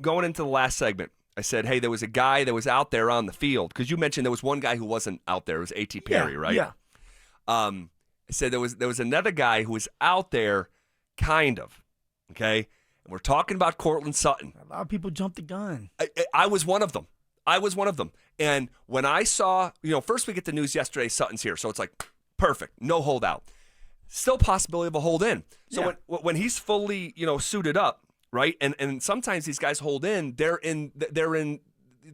going into the last segment, I said, hey, there was a guy that was out there on the field, because you mentioned there was one guy who wasn't out there. It was A.T. Perry, right? Yeah. I said there was another guy who was out there, kind of, okay? And we're talking about Courtland Sutton. A lot of people jumped the gun. I was one of them. And when I saw, first we get the news yesterday, Sutton's here. So it's like, perfect, no holdout. Still possibility of a hold in. So when he's fully, suited up, right? And sometimes these guys hold in, they're in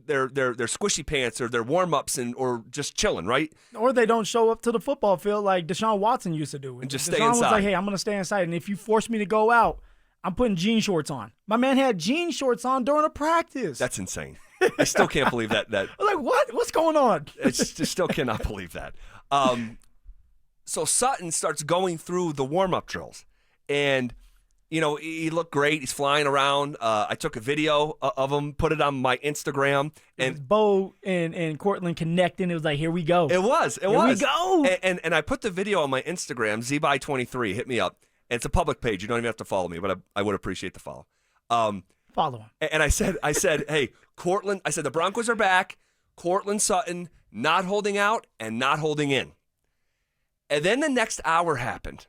their squishy pants or their warm-ups or just chilling, right? Or they don't show up to the football field like Deshaun Watson used to do. And just Deshaun stay inside. was like, hey, I'm going to stay inside. And if you force me to go out, I'm putting jean shorts on. My man had jean shorts on during a practice. That's insane. I still can't believe that. I'm like, what? What's going on? I just still cannot believe that. So Sutton starts going through the warm-up drills. And he looked great. He's flying around. I took a video of him, put it on my Instagram. And Bo and Courtland connecting. It was like, here we go. It was. Here we go. And I put the video on my Instagram, zby23. Hit me up. And it's a public page. You don't even have to follow me, but I would appreciate the follow. Follow him. And I said, hey, Courtland, I said, the Broncos are back. Courtland Sutton not holding out and not holding in. And then the next hour happened,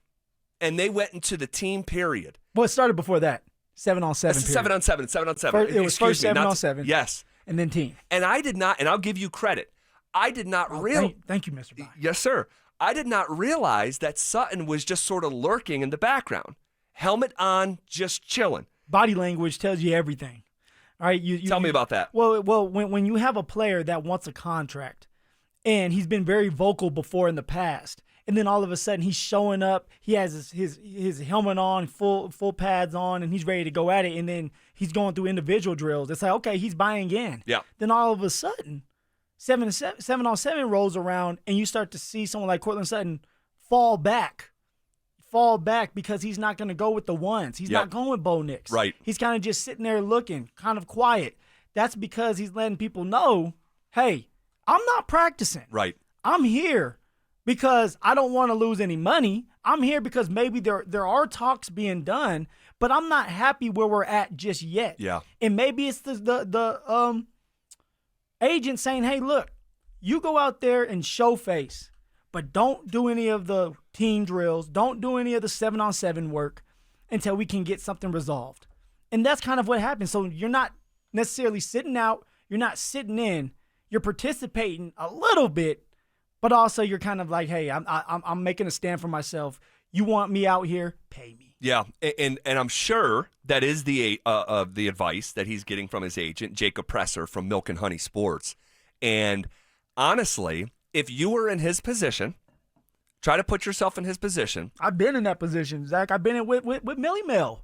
and they went into the team period. Well, it started before that. 7-on-7 period. 7-on-7. It was first 7-on-7. Yes. And then team. And I did not, and I'll give you credit, I did not realize. Thank you, Mr. Bye. Yes, sir. I did not realize that Sutton was just sort of lurking in the background. Helmet on, just chilling. Body language tells you everything. All right, Tell me about that. Well, when you have a player that wants a contract, and he's been very vocal before in the past, and then all of a sudden he's showing up, he has his helmet on, full pads on, and he's ready to go at it, and then he's going through individual drills. It's like, okay, he's buying in. Yeah. Then all of a sudden, 7-on-7 rolls around, and you start to see someone like Courtland Sutton fall back because he's not going to go with the ones. He's not going with Bo Nix. Right. He's kind of just sitting there looking, kind of quiet. That's because he's letting people know, hey, I'm not practicing. Right. I'm here because I don't want to lose any money. I'm here because maybe there are talks being done, but I'm not happy where we're at just yet. Yeah. And maybe it's the agent saying, hey, look, you go out there and show face, but don't do any of the team drills. Don't do any of the 7-on-7 work until we can get something resolved. And that's kind of what happens. So you're not necessarily sitting out. You're not sitting in. You're participating a little bit, but also you're kind of like, hey, I'm making a stand for myself. You want me out here? Pay me. Yeah, and I'm sure that is the advice that he's getting from his agent, Jacob Presser from Milk and Honey Sports. And honestly, if you were in his position, try to put yourself in his position. I've been in that position, Zach. I've been in with Melly Mel.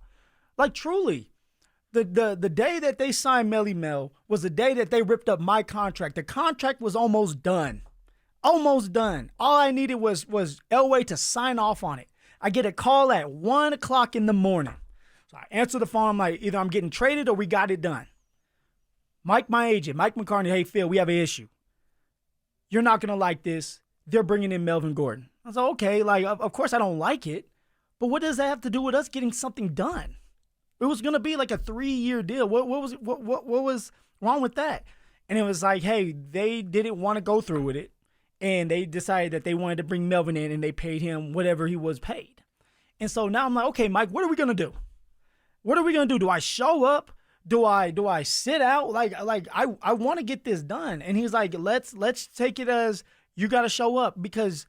Like, truly. The day that they signed Melly Mel was the day that they ripped up my contract. The contract was almost done. Almost done. All I needed was Elway to sign off on it. I get a call at 1 o'clock in the morning. So I answer the phone. I'm like, either I'm getting traded or we got it done. Mike, my agent, Mike McCartney, hey, Phil, we have an issue. You're not going to like this. They're bringing in Melvin Gordon. I was like, okay, like, of course I don't like it, but what does that have to do with us getting something done? It was going to be like a 3-year deal. What was wrong with that? And it was like, hey, they didn't want to go through with it, and they decided that they wanted to bring Melvin in, and they paid him whatever he was paid. And so now I'm like, okay, Mike, what are we going to do? What are we going to do? Do I show up? Do I sit out? Like I want to get this done. And he's like, let's take it as you got to show up because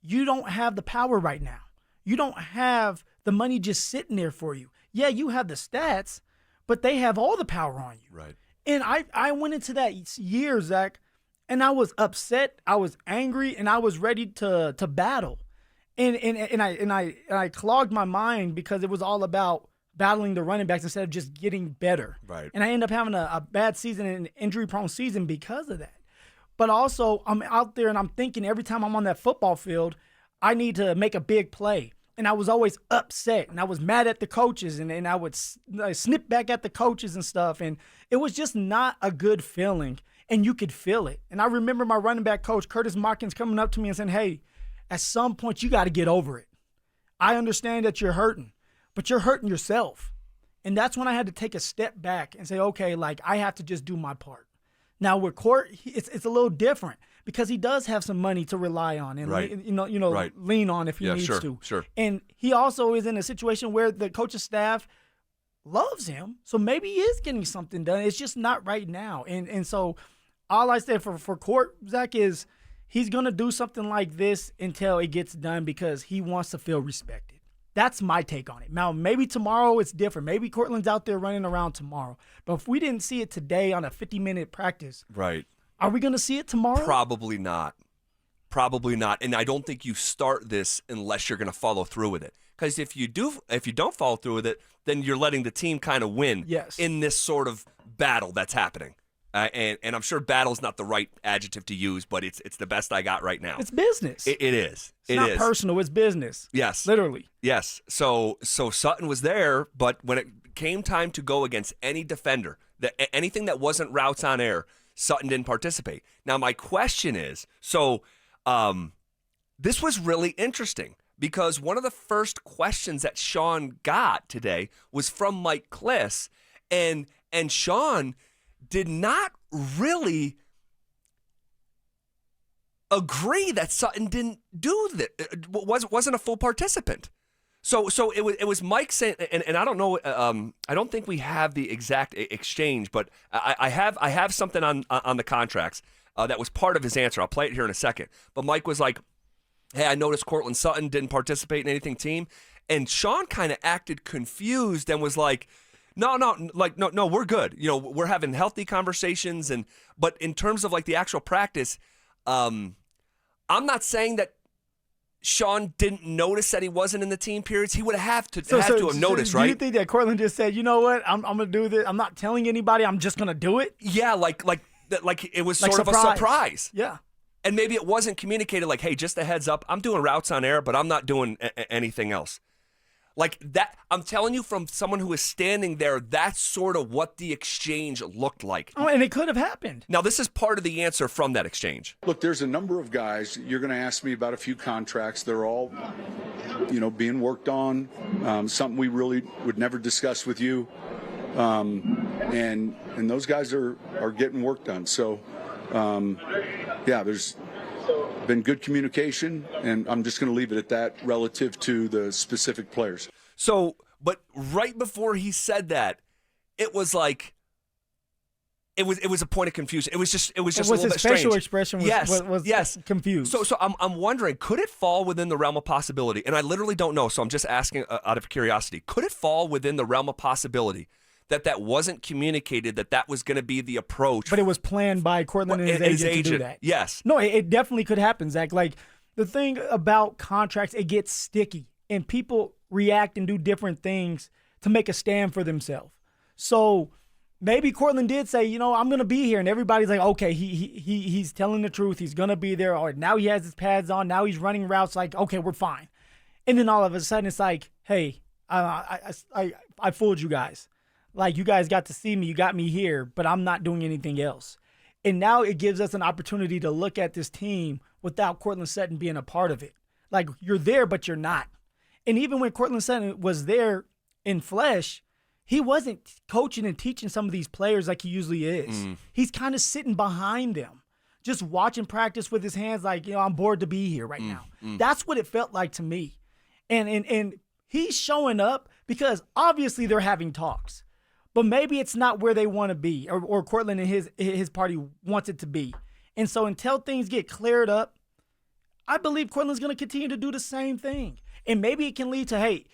you don't have the power right now. You don't have the money just sitting there for you. Yeah, you have the stats, but they have all the power on you. Right. And I went into that year, Zach, and I was upset, I was angry, and I was ready to battle. And I clogged my mind because it was all about battling the running backs instead of just getting better. Right. And I ended up having a bad season, an injury-prone season because of that. But also, I'm out there and I'm thinking every time I'm on that football field, I need to make a big play. And I was always upset, and I was mad at the coaches, and I would snip back at the coaches and stuff. And it was just not a good feeling, and you could feel it. And I remember my running back coach, Curtis Markins, coming up to me and saying, hey, at some point you got to get over it. I understand that you're hurting, but you're hurting yourself. And that's when I had to take a step back and say, okay, like I have to just do my part. Now with Court, it's a little different because he does have some money to rely on and lean on if he needs to. Sure. And he also is in a situation where the coaching staff loves him, so maybe he is getting something done. It's just not right now. And so all I said for Court, Zach, is he's going to do something like this until it gets done because he wants to feel respected. That's my take on it. Now, maybe tomorrow it's different. Maybe Courtland's out there running around tomorrow. But if we didn't see it today on a 50-minute practice, right, are we going to see it tomorrow? Probably not. Probably not. And I don't think you start this unless you're going to follow through with it. Because if you don't follow through with it, then you're letting the team kind of win in this sort of battle that's happening. And I'm sure battle's not the right adjective to use, but it's the best I got right now. It's business. It is. It's not personal. It's business. Yes. Literally. Yes. So Sutton was there, but when it came time to go against any defender, anything that wasn't routes on air, Sutton didn't participate. Now, my question is, this was really interesting because one of the first questions that Sean got today was from Mike Kliss, and Sean did not really agree that Sutton didn't do that, wasn't a full participant. So it was Mike saying, and I don't know, I don't think we have the exact exchange, but I have something on the contracts that was part of his answer. I'll play it here in a second. But Mike was like, hey, I noticed Courtland Sutton didn't participate in anything team, and Sean kind of acted confused and was like, No, we're good. You know, we're having healthy conversations, but in terms of like the actual practice, I'm not saying that Sean didn't notice that he wasn't in the team periods. He would have to have noticed, right? Do you think that Courtland just said, you know what, I'm gonna do this. I'm not telling anybody. I'm just gonna do it. Yeah, like it was sort of a surprise. Yeah. And maybe it wasn't communicated like, hey, just a heads up, I'm doing routes on air, but I'm not doing anything else. Like that, I'm telling you from someone who is standing there, that's sort of what the exchange looked like. Oh, and it could have happened. Now, this is part of the answer from that exchange. Look, there's a number of guys. You're going to ask me about a few contracts. They're all, being worked on. Something we really would never discuss with you. And those guys are getting work done. So, there's been good communication, and I'm just going to leave it at that relative to the specific players. So, but right before he said that, it was like it was a point of confusion. It was just a little bit strange. His facial expression was confused. So I'm wondering, could it fall within the realm of possibility? And I literally don't know, so I'm just asking out of curiosity. Could it fall within the realm of possibility that wasn't communicated, that was going to be the approach? But it was planned by Courtland and his agent to do that. Yes. No, it definitely could happen, Zach. Like, the thing about contracts, it gets sticky, and people react and do different things to make a stand for themselves. So maybe Courtland did say, I'm going to be here, and everybody's like, okay, he's telling the truth. He's going to be there. Or now he has his pads on. Now he's running routes. Like, okay, we're fine. And then all of a sudden it's like, hey, I fooled you guys. Like, you guys got to see me, you got me here, but I'm not doing anything else. And now it gives us an opportunity to look at this team without Courtland Sutton being a part of it. Like, you're there, but you're not. And even when Courtland Sutton was there in flesh, he wasn't coaching and teaching some of these players like he usually is. He's kind of sitting behind them, just watching practice with his hands like, I'm bored to be here right now. That's what it felt like to me. And he's showing up because obviously they're having talks. But maybe it's not where they want to be, or Courtland and his party wants it to be. And so until things get cleared up, I believe Courtland's going to continue to do the same thing. And maybe it can lead to, hey,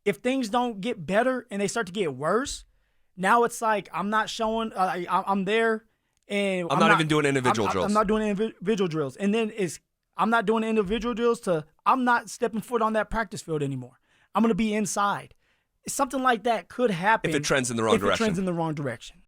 if things don't get better and they start to get worse, now it's like I'm not showing, I'm there. And I'm not even doing individual drills. I'm not doing individual drills. And then I'm not doing individual drills to I'm not stepping foot on that practice field anymore. I'm going to be inside. Something like that could happen if it trends in the wrong direction.